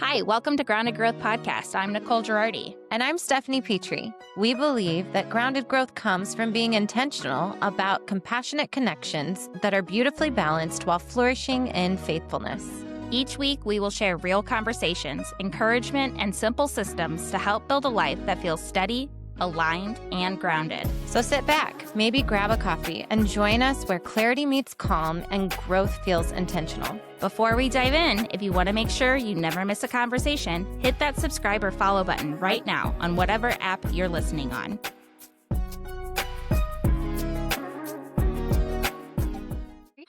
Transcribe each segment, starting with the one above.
Hi, welcome to Grounded Growth Podcast. I'm Nicole Ghirardi. And I'm Stephanie Petry. We believe that grounded growth comes from being intentional about compassionate connections that are beautifully balanced while flourishing in faithfulness. Each week, we will share real conversations, encouragement, and simple systems to help build a life that feels steady, aligned, and grounded. So sit back, maybe grab a coffee, and join us where clarity meets calm and growth feels intentional. Before we dive in, if you want to make sure you never miss a conversation, hit that subscribe or follow button right now on whatever app you're listening on.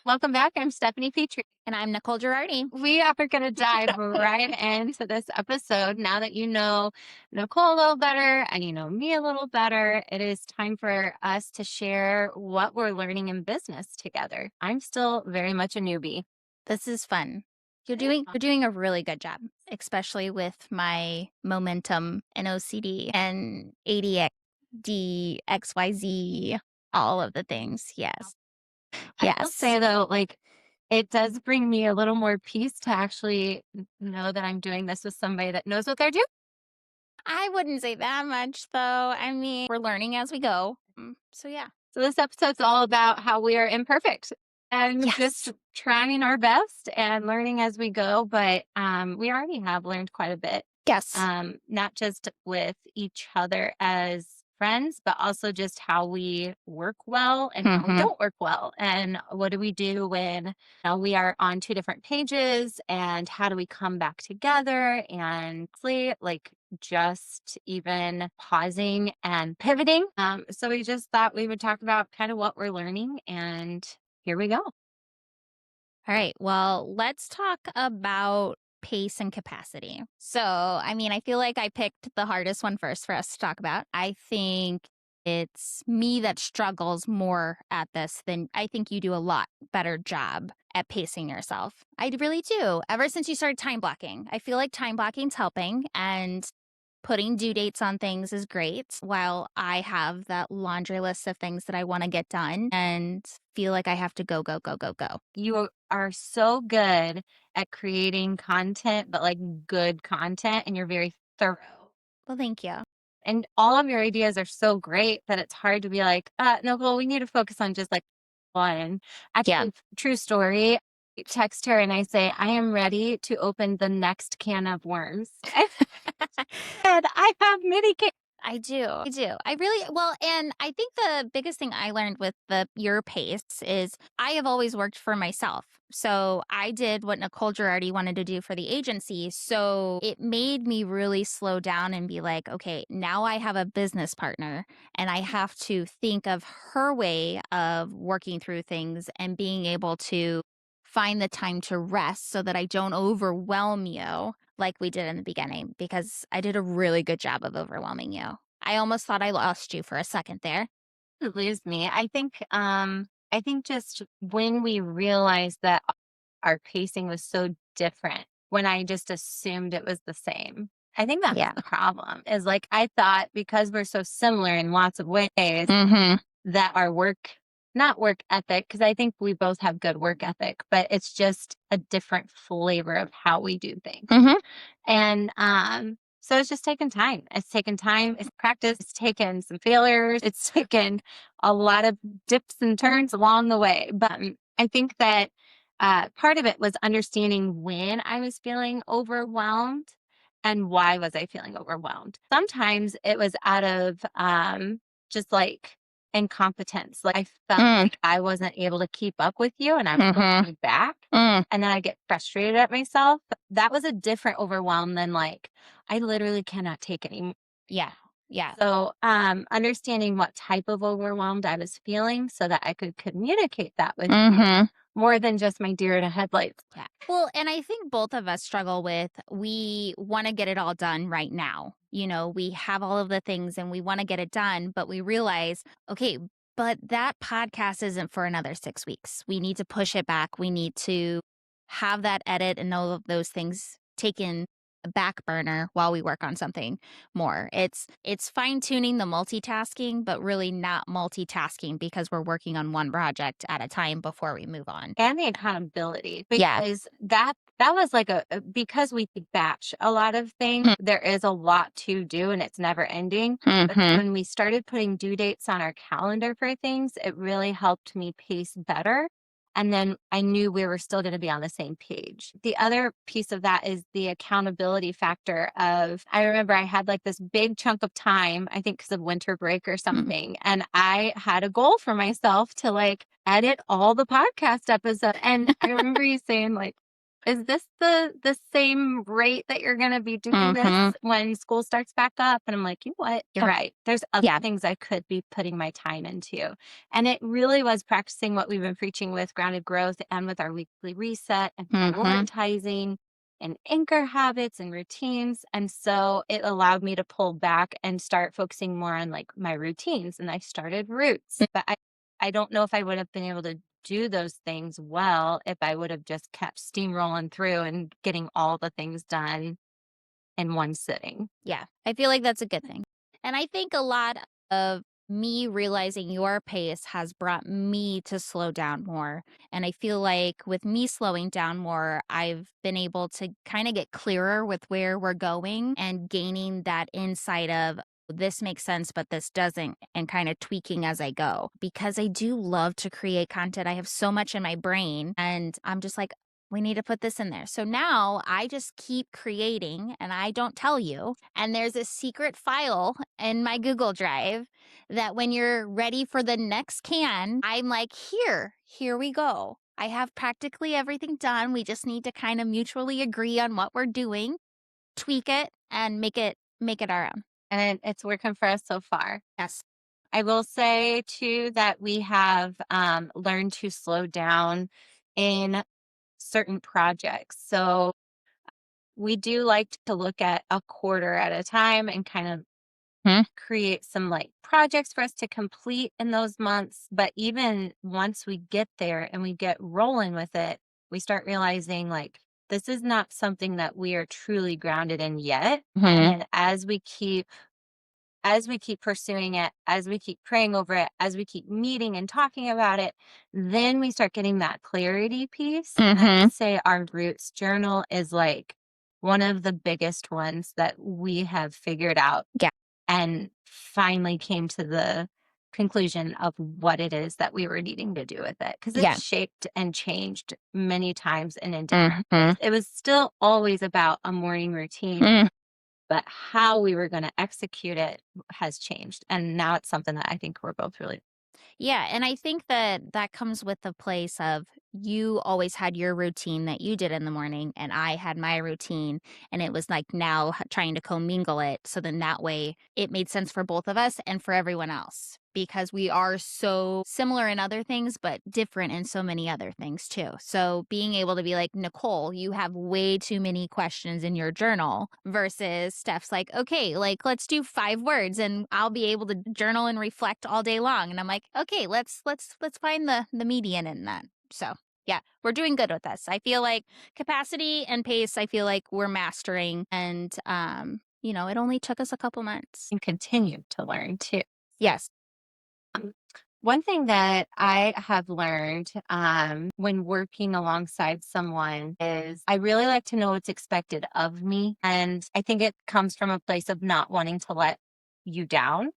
Welcome back. I'm Stephanie Petry. And I'm Nicole Ghirardi. We are going to dive right into this episode. Now that you know Nicole a little better and you know me a little better, it is time for us to share what we're learning in business together. I'm still very much a newbie. This is fun. You're doing a really good job, especially with my momentum and OCD and ADHD, XYZ, all of the things. Yes. I will say though, it does bring me a little more peace to actually know that I'm doing this with somebody that knows what they're doing. I wouldn't say that much though. I mean, we're learning as we go. So yeah. So this episode's all about how we are imperfect and just trying our best and learning as we go. But we already have learned quite a bit. Yes. Not just with each other as friends, but also just how we work well and how we don't work well. And what do we do when we are on two different pages, and how do we come back together, and just even pausing and pivoting. So we just thought we would talk about kind of what we're learning, and here we go. All right. Well, let's talk about pace and capacity. So, I mean, I feel like I picked the hardest one first for us to talk about. I think it's me that struggles more at this than I think you do a lot better job at pacing yourself. I really do. Ever since you started time blocking, I feel like time blocking's helping, and putting due dates on things is great, while I have that laundry list of things that I want to get done and feel like I have to go. You are so good at creating content, but good content, and you're very thorough. Well, thank you. And all of your ideas are so great that it's hard to be Nicole, we need to focus on just one. Actually, true story. I text her and I say, I am ready to open the next can of worms. And I have mini cans. I do. And I think the biggest thing I learned with your pace is I have always worked for myself. So I did what Nicole Ghirardi wanted to do for the agency. So it made me really slow down and be like, okay, now I have a business partner and I have to think of her way of working through things and being able to find the time to rest so that I don't overwhelm you like we did in the beginning, because I did a really good job of overwhelming you. I almost thought I lost you for a second there. It lose me. I think just when we realized that our pacing was so different, when I just assumed it was the same. I think that's the problem, is I thought because we're so similar in lots of ways that our not work ethic, because I think we both have good work ethic, but it's just a different flavor of how we do things. And so it's just taken time. It's taken time. It's practice. It's taken some failures. It's taken a lot of dips and turns along the way. But I think that part of it was understanding when I was feeling overwhelmed and why was I feeling overwhelmed. Sometimes it was out of just incompetence. I felt like I wasn't able to keep up with you and I was going back. And then I get frustrated at myself. That was a different overwhelm than I literally cannot take anymore. Yeah. So understanding what type of overwhelmed I was feeling so that I could communicate that with you more than just my deer in the headlights. Yeah. Well, and I think both of us struggle with, we want to get it all done right now. We have all of the things and we want to get it done, but we realize, okay, but that podcast isn't for another 6 weeks. We need to push it back. We need to have that edit and all of those things taken a back burner while we work on something more. It's fine-tuning the multitasking, but really not multitasking because we're working on one project at a time before we move on. And the accountability, because that That was like because we could batch a lot of things, there is a lot to do and it's never ending. But when we started putting due dates on our calendar for things, it really helped me pace better. And then I knew we were still going to be on the same page. The other piece of that is the accountability factor of, I remember I had like this big chunk of time, I think because of winter break or something. And I had a goal for myself to like edit all the podcast episodes. And I remember you saying like, is this the same rate that you're going to be doing this when school starts back up? And I'm like, you know what? You're right. There's other things I could be putting my time into. And it really was practicing what we've been preaching with grounded growth and with our weekly reset and prioritizing and anchor habits and routines. And so it allowed me to pull back and start focusing more on like my routines. And I started roots, but I don't know if I would have been able to do those things well if I would have just kept steamrolling through and getting all the things done in one sitting. Yeah, I feel like that's a good thing. And I think a lot of me realizing your pace has brought me to slow down more. And I feel like with me slowing down more, I've been able to kind of get clearer with where we're going and gaining that insight of this makes sense, but this doesn't, and kind of tweaking as I go. Because I do love to create content. I have so much in my brain, and I'm just like, we need to put this in there. So now I just keep creating and I don't tell you. And there's a secret file in my Google Drive that when you're ready for the next can, I'm like, here we go. I have practically everything done. We just need to kind of mutually agree on what we're doing, tweak it, and make it our own. And it's working for us so far. Yes. I will say too that we have learned to slow down in certain projects. So we do like to look at a quarter at a time and kind of create some like projects for us to complete in those months. But even once we get there and we get rolling with it, we start realizing like this is not something that we are truly grounded in yet. And as we keep pursuing it, as we keep praying over it, as we keep meeting and talking about it, then we start getting that clarity piece. And I would say our roots journal is like one of the biggest ones that we have figured out Yeah. and finally came to the conclusion of what it is that we were needing to do with it. Because it's shaped and changed many times and in different ways. It was still always about a morning routine. But how we were going to execute it has changed. And now it's something that I think we're both really. Yeah, and I think that comes with the place of you always had your routine that you did in the morning, and I had my routine, and it was like now trying to commingle it. So then that way it made sense for both of us and for everyone else because we are so similar in other things, but different in so many other things too. So being able to be like, Nicole, you have way too many questions in your journal versus Steph's like, okay, like let's do 5 words and I'll be able to journal and reflect all day long. And I'm like, okay, let's find the median in that. So yeah, we're doing good with this. I feel like capacity and pace, I feel like we're mastering and it only took us a couple months. And continue to learn too. Yes. One thing that I have learned when working alongside someone is I really like to know what's expected of me. And I think it comes from a place of not wanting to let you down.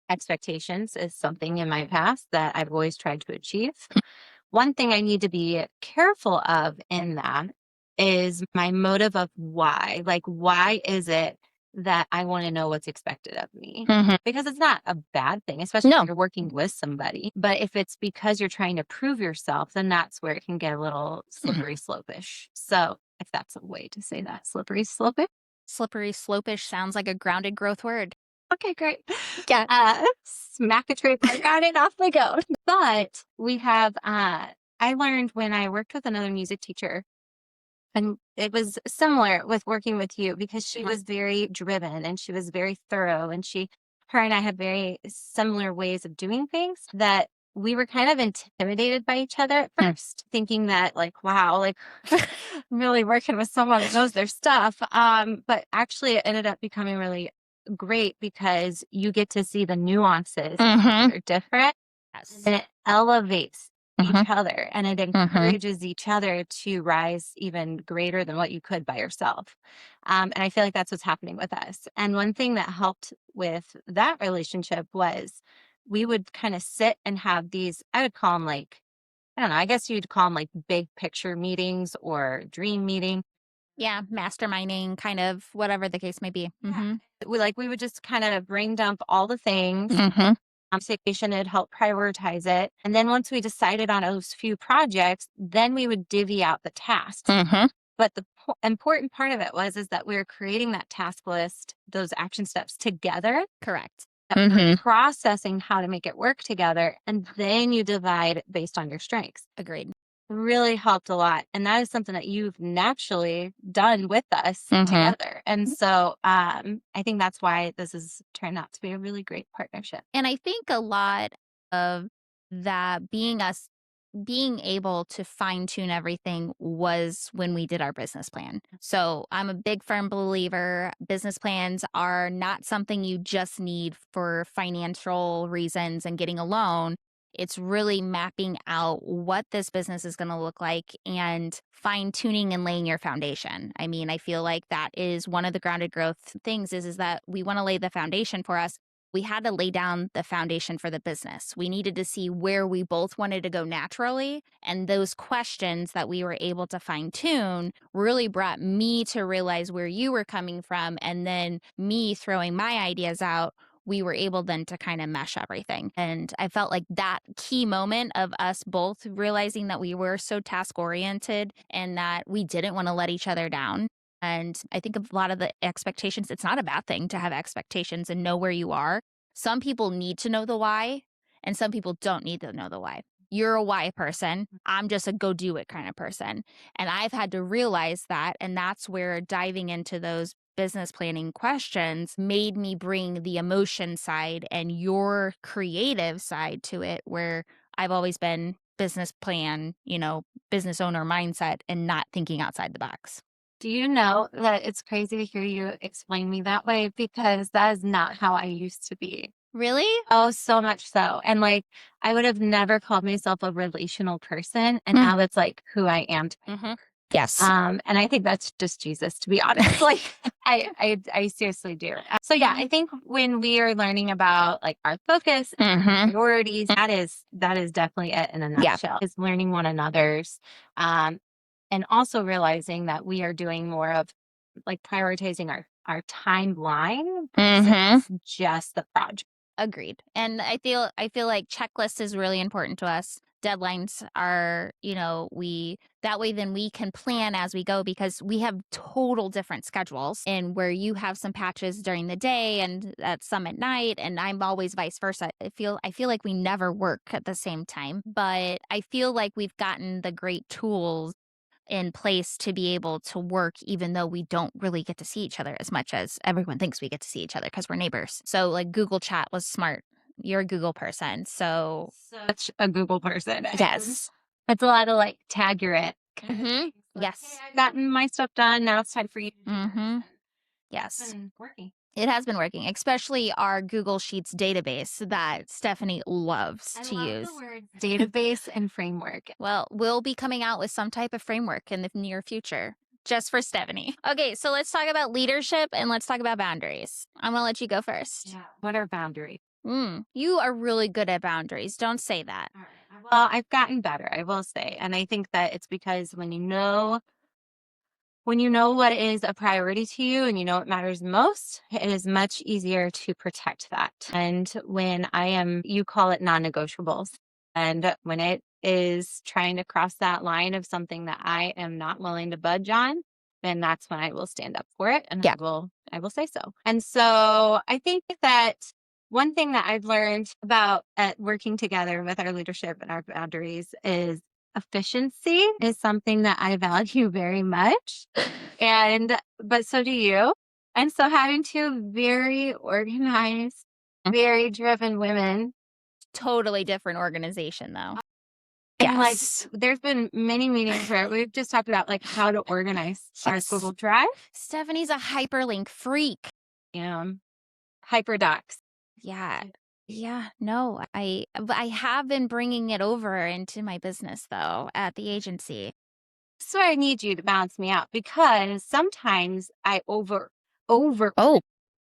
Expectations is something in my past that I've always tried to achieve. One thing I need to be careful of in that is my motive of why. Like, why is it that I want to know what's expected of me? Because it's not a bad thing, especially if you're working with somebody. But if it's because you're trying to prove yourself, then that's where it can get a little slippery slopish. So if that's a way to say that, slippery slopish. Slippery slopish sounds like a grounded growth word. Okay, great. Yeah. Smack a trip. I got it off the go. But we have, I learned when I worked with another music teacher, and it was similar with working with you because she was very driven and she was very thorough and her and I had very similar ways of doing things that we were kind of intimidated by each other at first, thinking that like, wow, like I'm really working with someone that knows their stuff. But actually it ended up becoming really great because you get to see the nuances that are different. Yes. And it elevates each other, and it Mhm. encourages each other to rise even greater than what you could by yourself. And I feel like that's what's happening with us. And one thing that helped with that relationship was we would kind of sit and have these, I would call them like, I don't know, I guess you'd call them like big picture meetings or dream meeting. Yeah, masterminding, kind of whatever the case may be. Yeah. Mhm. We would just kind of brain dump all the things. Mhm. Conversation, it'd help prioritize it. And then once we decided on those few projects, then we would divvy out the tasks. Mhm. But the important part of it was is that we were creating that task list, those action steps together, Correct. that we're processing how to make it work together, and then you divide based on your strengths. Agreed. Really helped a lot, and that is something that you've naturally done with us together. And so, I think that's why this has turned out to be a really great partnership. And I think a lot of that being able to fine tune everything was when we did our business plan. So I'm a big firm believer business plans are not something you just need for financial reasons and getting a loan. It's really mapping out what this business is going to look like and fine tuning and laying your foundation. I mean, I feel like that is one of the grounded growth things is that we want to lay the foundation for us. We had to lay down the foundation for the business. We needed to see where we both wanted to go naturally. And those questions that we were able to fine tune really brought me to realize where you were coming from. And then me throwing my ideas out, we were able then to kind of mesh everything. And I felt like that key moment of us both realizing that we were so task oriented and that we didn't want to let each other down. And I think a lot of the expectations, it's not a bad thing to have expectations and know where you are. Some people need to know the why, and some people don't need to know the why. You're a why person. I'm just a go do it kind of person. And I've had to realize that. And that's where diving into those business planning questions made me bring the emotion side and your creative side to it, where I've always been business plan, business owner mindset and not thinking outside the box. Do you know that it's crazy to hear you explain me that way because that is not how I used to be. Really? Oh, so much so. And like, I would have never called myself a relational person. And Mm. now it's like who I am. Yes. And I think that's just Jesus, to be honest. Like, I seriously do. So yeah, I think when we are learning about like our focus and our priorities, that is definitely it in a Yeah. nutshell. Is learning one another's, um, and also realizing that we are doing more of like prioritizing our timeline versus just the project. Agreed. And I feel like checklist is really important to us. Deadlines are, we that way then we can plan as we go because we have total different schedules and where you have some patches during the day and at some at night and I'm always vice versa. I feel like we never work at the same time, but I feel like we've gotten the great tools in place to be able to work even though we don't really get to see each other as much as everyone thinks we get to see each other because we're neighbors. So like Google Chat was smart. You're a Google person. So Such a Google person. yes. It's a lot of like tag you're it. Mhm. Like, Yes. hey, I've gotten my stuff done. Now it's time for you to do yours. Mhm. It's Yes. been working. It has been working, especially our Google Sheets database that Stephanie loves I to love use. the word database and framework. Well, we'll be coming out with some type of framework in the near future just for Stephanie. Okay, so let's talk about leadership and let's talk about boundaries. I'm going to let you go first. Yeah. What are boundaries? You are really good at boundaries. Don't say that. All right. Well, I've gotten better, I will say. And I think that it's because when you know what is a priority to you and you know what matters most, it is much easier to protect that. And when you call it non negotiables. And when it is trying to cross that line of something that I am not willing to budge on, then that's when I will stand up for it and Yeah. I will say so. And so I think that one thing that I've learned about at working together with our leadership and our boundaries is efficiency is something that I value very much. But so do you. And so having two very organized, very driven women. Totally different organization, though. And like Yes. there's been many meetings where we've just talked about like how to organize our Yes. Google Drive. Stephanie's a hyperlink freak. Hyperdocs. Yeah. Yeah, no, I have been bringing it over into my business though at the agency. So I need you to balance me out because sometimes I over Oh,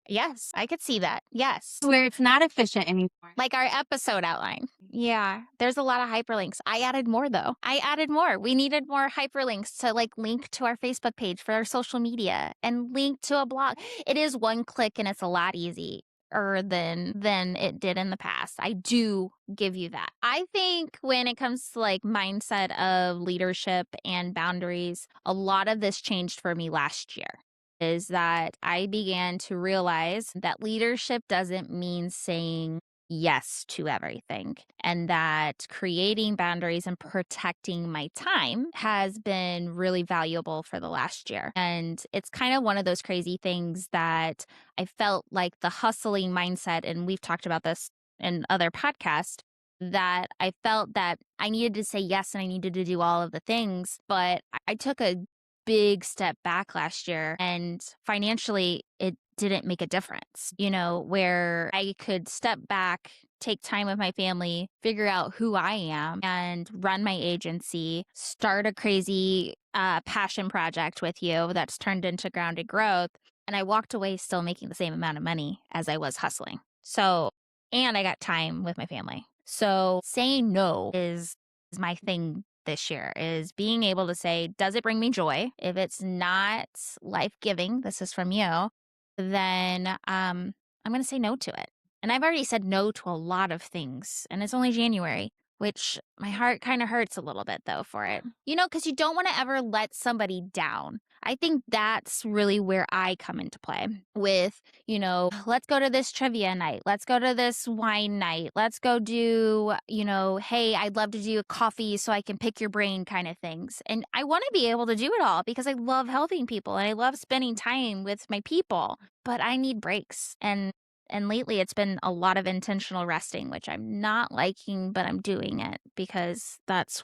yes, I could see that. Yes. where it's not efficient anymore. Like our episode outline. Yeah, there's a lot of hyperlinks. I added more though. I added more. We needed more hyperlinks to like link to our Facebook page for our social media and link to a blog. It is one click and it's a lot easier than it did in the past. I do give you that. I think when it comes to like mindset of leadership and boundaries, a lot of this changed for me last year. Is that I began to realize that leadership doesn't mean saying yes to everything, and that creating boundaries and protecting my time has been really valuable for the last year. And it's kind of one of those crazy things that I felt like the hustling mindset, and we've talked about this in other podcasts, that I felt that I needed to say yes and I needed to do all of the things, but I took a big step back last year, and financially it didn't make a difference, where I could step back, take time with my family, figure out who I am, and run my agency, start a crazy passion project with you that's turned into grounded growth. And I walked away still making the same amount of money as I was hustling. So, and I got time with my family. So saying no is my thing this year, is being able to say, does it bring me joy? If it's not life-giving, this is from you, then I'm going to say no to it. And I've already said no to a lot of things, and it's only January, which my heart kind of hurts a little bit though for it. Because you don't want to ever let somebody down. I think that's really where I come into play with, let's go to this trivia night. Let's go to this wine night. Let's go do, hey, I'd love to do a coffee so I can pick your brain kind of things. And I want to be able to do it all because I love helping people and I love spending time with my people, but I need breaks. And lately it's been a lot of intentional resting, which I'm not liking, but I'm doing it because that's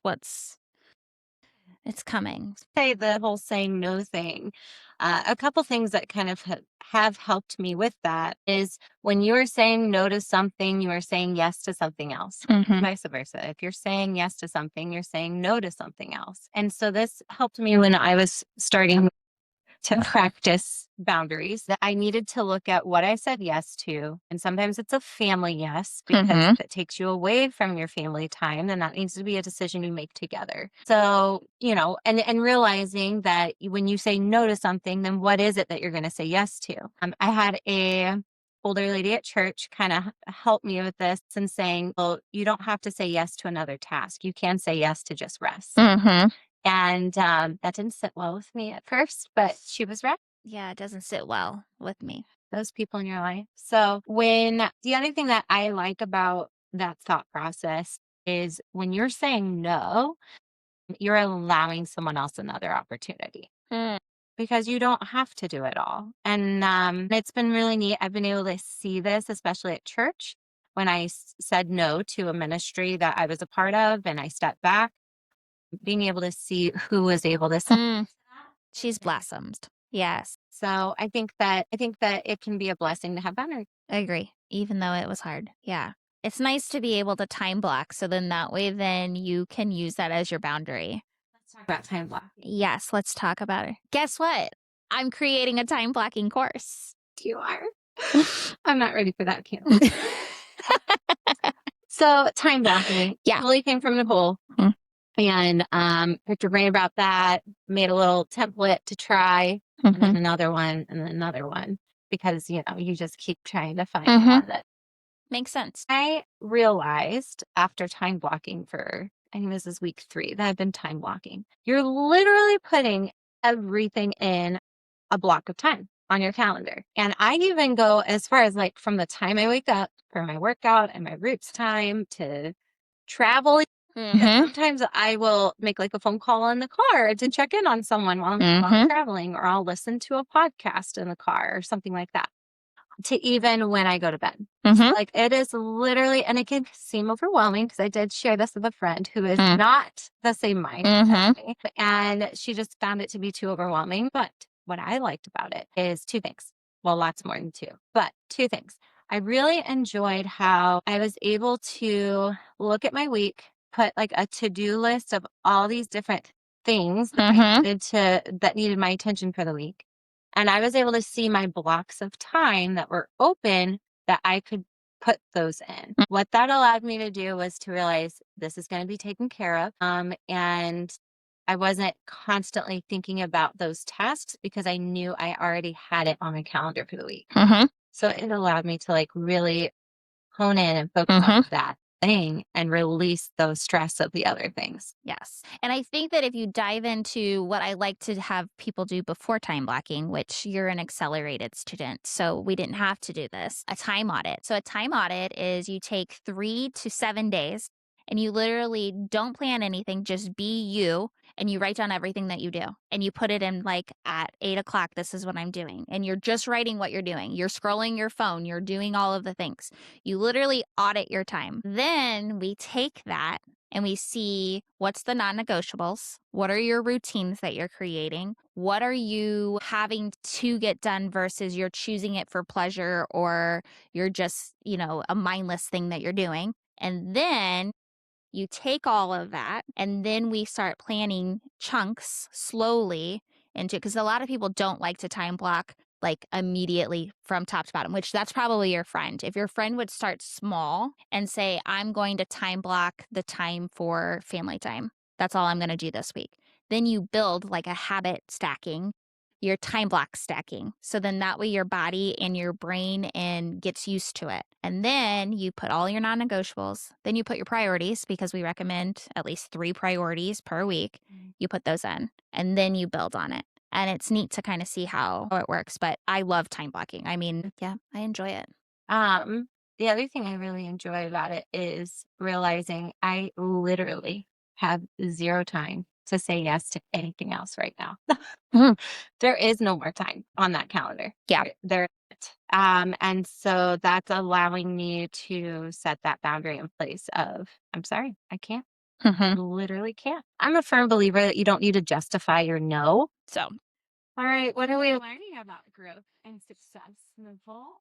it's coming. Say the whole saying no thing. A couple things that kind of have helped me with that is when you are saying no to something, you are saying yes to something else. Vice versa. If you're saying yes to something, you're saying no to something else. And so this helped me when I was starting to practice boundaries, that I needed to look at what I said yes to. And sometimes it's a family yes, because if it takes you away from your family time, then that needs to be a decision you make together. So, and realizing that when you say no to something, then what is it that you're going to say yes to? I had a older lady at church kind of help me with this and saying, well, you don't have to say yes to another task. You can say yes to just rest. And that didn't sit well with me at first, but she was right. Yeah, it doesn't sit well with me. Those people in your life. So the other thing that I like about that thought process is when you're saying no, you're allowing someone else another opportunity because you don't have to do it all. And it's been really neat. I've been able to see this, especially at church, when I said no to a ministry that I was a part of and I stepped back, being able to see who was able to say She's blossomed. Yes. So I think that it can be a blessing to have boundaries. I agree, even though it was hard. Yeah. It's nice to be able to time block so then that way then you can use that as your boundary. Let's talk about time block. Yes, let's talk about it. Guess what? I'm creating a time blocking course. You are? I'm not ready for that, Kim. So time blocking. Yeah. Really came from Nicole. And picked her brain about that, made a little template to try, and then another one, and then another one, because, you just keep trying to find one that makes sense. I realized after time blocking I think this is week 3, that I've been time blocking. You're literally putting everything in a block of time on your calendar. And I even go as far as like from the time I wake up for my workout and my roots time to traveling. Sometimes I will make like a phone call in the car to check in on someone while I'm traveling, or I'll listen to a podcast in the car or something like that, to even when I go to bed. So, like, it is literally, and it can seem overwhelming because I did share this with a friend who is not the same mind as me, and she just found it to be too overwhelming. But what I liked about it is 2 things. Well, lots more than 2, but 2 things. I really enjoyed how I was able to look at my week, put like a to-do list of all these different things that Mhm. that needed my attention for the week. And I was able to see my blocks of time that were open that I could put those in. What that allowed me to do was to realize this is going to be taken care of. And I wasn't constantly thinking about those tasks because I knew I already had it on my calendar for the week. Mhm. So it allowed me to like really hone in and focus on Mhm. that thing and release those stress of the other things. Yes. And I think that if you dive into what I like to have people do before time blocking, which you're an accelerated student, so we didn't have to do this, a time audit. So, a time audit is you take 3 to 7 days and you literally don't plan anything, just be you. And you write down everything that you do and you put it in like at 8 o'clock, this is what I'm doing. And you're just writing what you're doing. You're scrolling your phone, you're doing all of the things. You literally audit your time. Then we take that and we see what's the non negotiables, what are your routines that you're creating, what are you having to get done versus you're choosing it for pleasure or you're just, a mindless thing that you're doing. And then you take all of that and then we start planning chunks slowly into because a lot of people don't like to time block like immediately from top to bottom, which that's probably your friend. If your friend would start small and say, I'm going to time block the time for family time, that's all I'm going to do this week. Then you build like a habit stacking, your time block stacking. So then that way your body and your brain and gets used to it. And then you put all your non-negotiables. Then you put your priorities because we recommend at least 3 priorities per week. You put those in and then you build on it. And it's neat to kind of see how it works, but I love time blocking. I mean, yeah, I enjoy it. Um, the other thing I really enjoy about it is realizing I literally have zero time to say yes to anything else right now. Mhm. There is no more time on that calendar. Yeah. There isn't. And so that's allowing me to set that boundary in place of, I'm sorry, I can't. I Mhm. literally can't. I'm a firm believer that you don't need to justify your no. So, All right, what are we learning about growth and success, Nicole?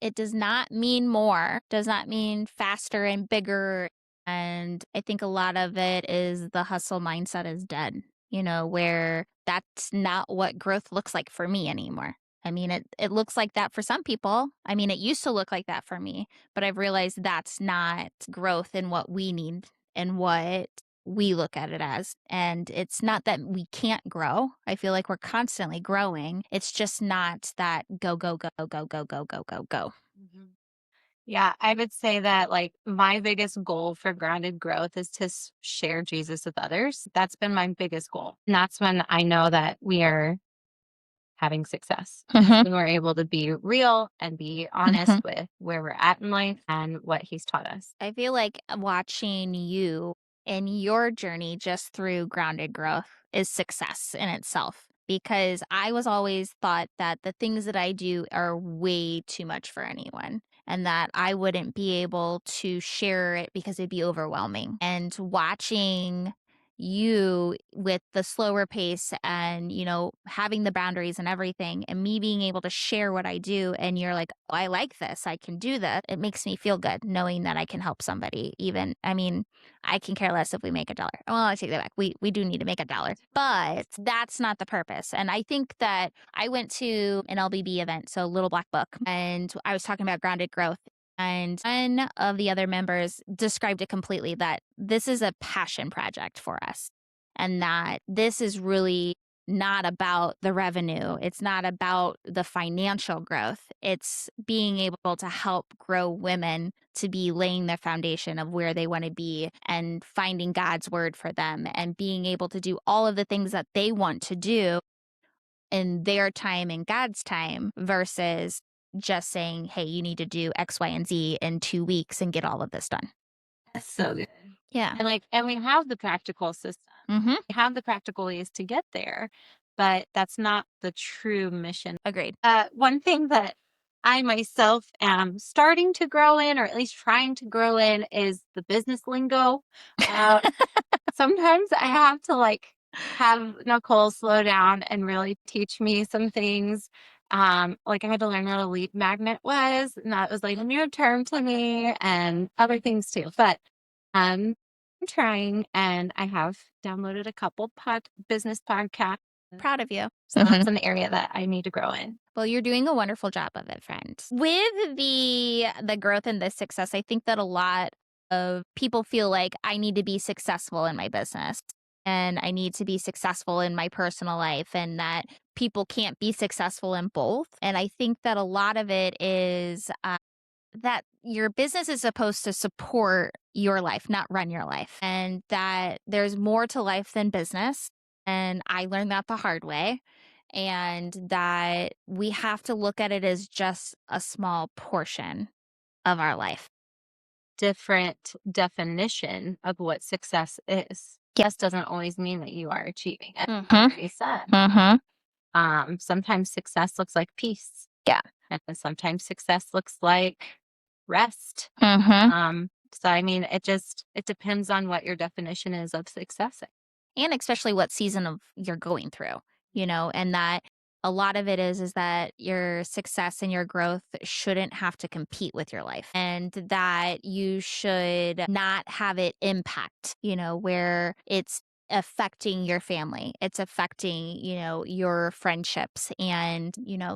it does not mean more, does not mean faster and bigger. And I think a lot of it is the hustle mindset is dead, where that's not what growth looks like for me anymore. I mean, it looks like that for some people. I mean, it used to look like that for me, but I've realized that's not growth in what we need and what we look at it as. And it's not that we can't grow. I feel like we're constantly growing. It's just not that go, go, go, go, go, go, go, go, go. Mhm. Yeah, I would say that like my biggest goal for grounded growth is to share Jesus with others. That's been my biggest goal. And that's when I know that we are having success. Mhm, When we're able to be real and be honest mhm. with where we're at in life and what he's taught us. I feel like watching you and your journey just through grounded growth is success in itself because I was always thought that the things that I do are way too much for anyone and that I wouldn't be able to share it because it'd be overwhelming. And watching you with the slower pace and having the boundaries and everything and me being able to share what I do and you're like, oh, I like this, I can do that, it makes me feel good knowing that I can help somebody. Even, I mean, I can care less if we make $1. Well, I take that back, we do need to make $1, but that's not the purpose. And I think that I went to an LBB event, so Little Black Book, and I was talking about grounded growth, and one of the other members described it completely that this is a passion project for us and that this is really not about the revenue. It's not about the financial growth. It's being able to help grow women to be laying the foundation of where they want to be and finding God's word for them and being able to do all of the things that they want to do in their time and God's time versus just saying, hey, you need to do X, Y, and Z in 2 weeks and get all of this done. That's so good. Yeah. And we have the practical system. Mm-hmm. We have the practical ways to get there, but that's not the true mission. Agreed. One thing that I myself am starting to grow in, or at least trying to grow in, is the business lingo. Uh, Sometimes I have to like have Nicole slow down and really teach me some things Like I had to learn what a lead magnet was, and that was like a new term to me and other things too. But I'm trying, and I have downloaded a couple business podcasts. Proud of you. So that's an area that I need to grow in. Well, you're doing a wonderful job of it, friend. With the growth and the success, I think that a lot of people feel like I need to be successful in my business and I need to be successful in my personal life and that people can't be successful in both. And I think that a lot of it is that your business is supposed to support your life, not run your life, and that there's more to life than business. And I learned that the hard way. And that we have to look at it as just a small portion of our life. Different definition of what success is. Yes, doesn't always mean that you are achieving it. Like you said. Sometimes success looks like peace. Yeah. And then sometimes success looks like rest. So I mean, it depends on what your definition is of success. And especially what season of you're going through, and that a lot of it is that your success and your growth shouldn't have to compete with your life and that you should not have it impact, where it's affecting your family, it's affecting, your friendships. And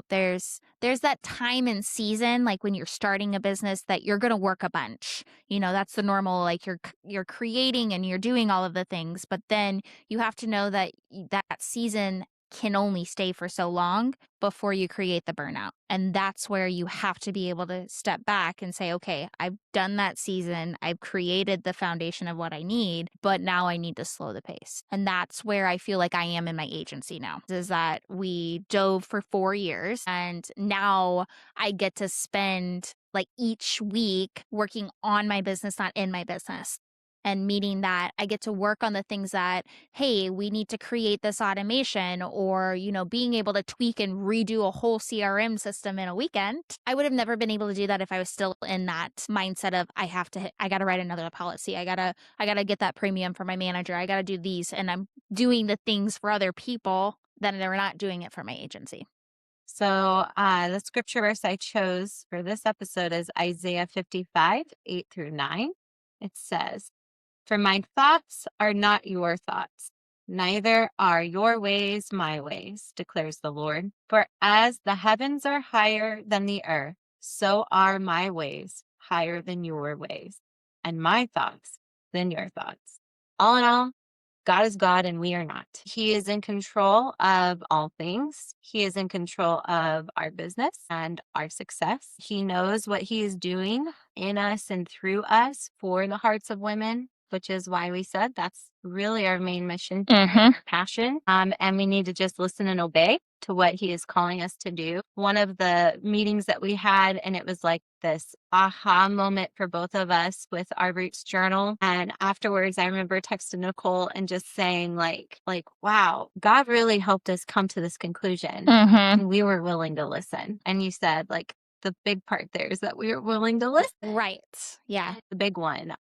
there's that time and season, like when you're starting a business, that you're going to work a bunch. That's the normal, like you're creating and you're doing all of the things, but then you have to know that that season can only stay for so long before you create the burnout. And that's where you have to be able to step back and say, okay, I've done that season. I've created the foundation of what I need, but now I need to slow the pace. And that's where I feel like I am in my agency now, is that we dove for 4 years and now I get to spend like each week working on my business, not in my business. And meaning that I get to work on the things that, hey, we need to create this automation or, being able to tweak and redo a whole CRM system in a weekend. I would have never been able to do that if I was still in that mindset of I got to write another policy. I got to get that premium for my manager. I got to do these. And I'm doing the things for other people that they're not doing it for my agency. So the scripture verse I chose for this episode is Isaiah 55, 8-9. It says, "For my thoughts are not your thoughts, neither are your ways my ways, declares the Lord. For as the heavens are higher than the earth, so are my ways higher than your ways, and my thoughts than your thoughts." All in all, God is God and we are not. He is in control of all things. He is in control of our business and our success. He knows what he is doing in us and through us for the hearts of women, which is why we said that's really our main mission, passion. And we need to just listen and obey to what he is calling us to do. One of the meetings that we had, and it was like this aha moment for both of us with our roots journal. And afterwards, I remember texting Nicole and just saying like, wow, God really helped us come to this conclusion. And we were willing to listen. And you said like the big part there is that we were willing to listen. Right. Yeah. The big one.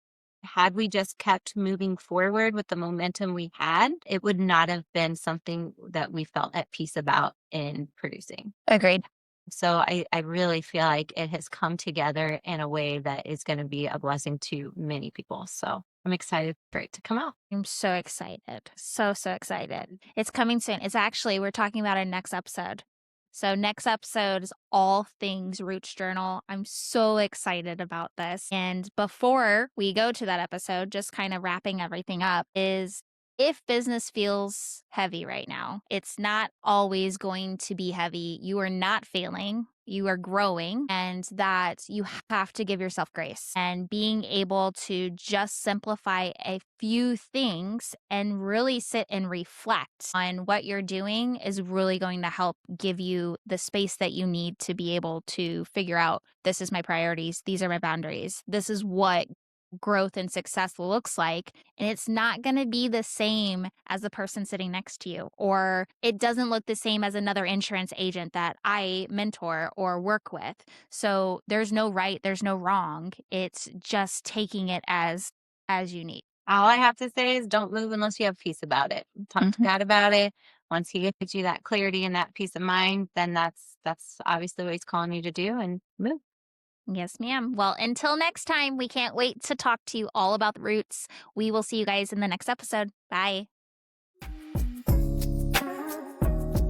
Had we just kept moving forward with the momentum we had, it would not have been something that we felt at peace about in producing. Agreed. So I really feel like it has come together in a way that is going to be a blessing to many people. So I'm excited for it to come out. I'm so excited. So excited. It's coming soon. It's actually, we're talking about our next episode. So next episode is all things Roots Journal. I'm so excited about this. And before we go to that episode, just kind of wrapping everything up, is if business feels heavy right now, it's not always going to be heavy. You are not failing. You are growing, and that you have to give yourself grace. And being able to just simplify a few things and really sit and reflect on what you're doing is really going to help give you the space that you need to be able to figure out, this is my priorities, these are my boundaries, this is what growth and success looks like. And it's not going to be the same as the person sitting next to you, or it doesn't look the same as another insurance agent that I mentor or work with. So there's no right, there's no wrong. It's just taking it as you need. All I have to say is don't move unless you have peace about it. Talk to God about it. once he gives you that clarity and that peace of mind, then that's obviously what he's calling you to do and move. Yes, ma'am. Well, until next time, we can't wait to talk to you all about the roots. We will see you guys in the next episode. Bye.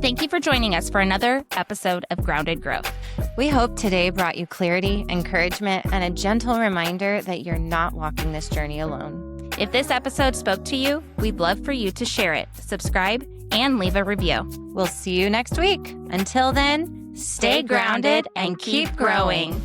Thank you for joining us for another episode of Grounded Growth. We hope today brought you clarity, encouragement, and a gentle reminder that you're not walking this journey alone. If this episode spoke to you, we'd love for you to share it, subscribe, and leave a review. We'll see you next week. Until then, stay grounded and keep growing.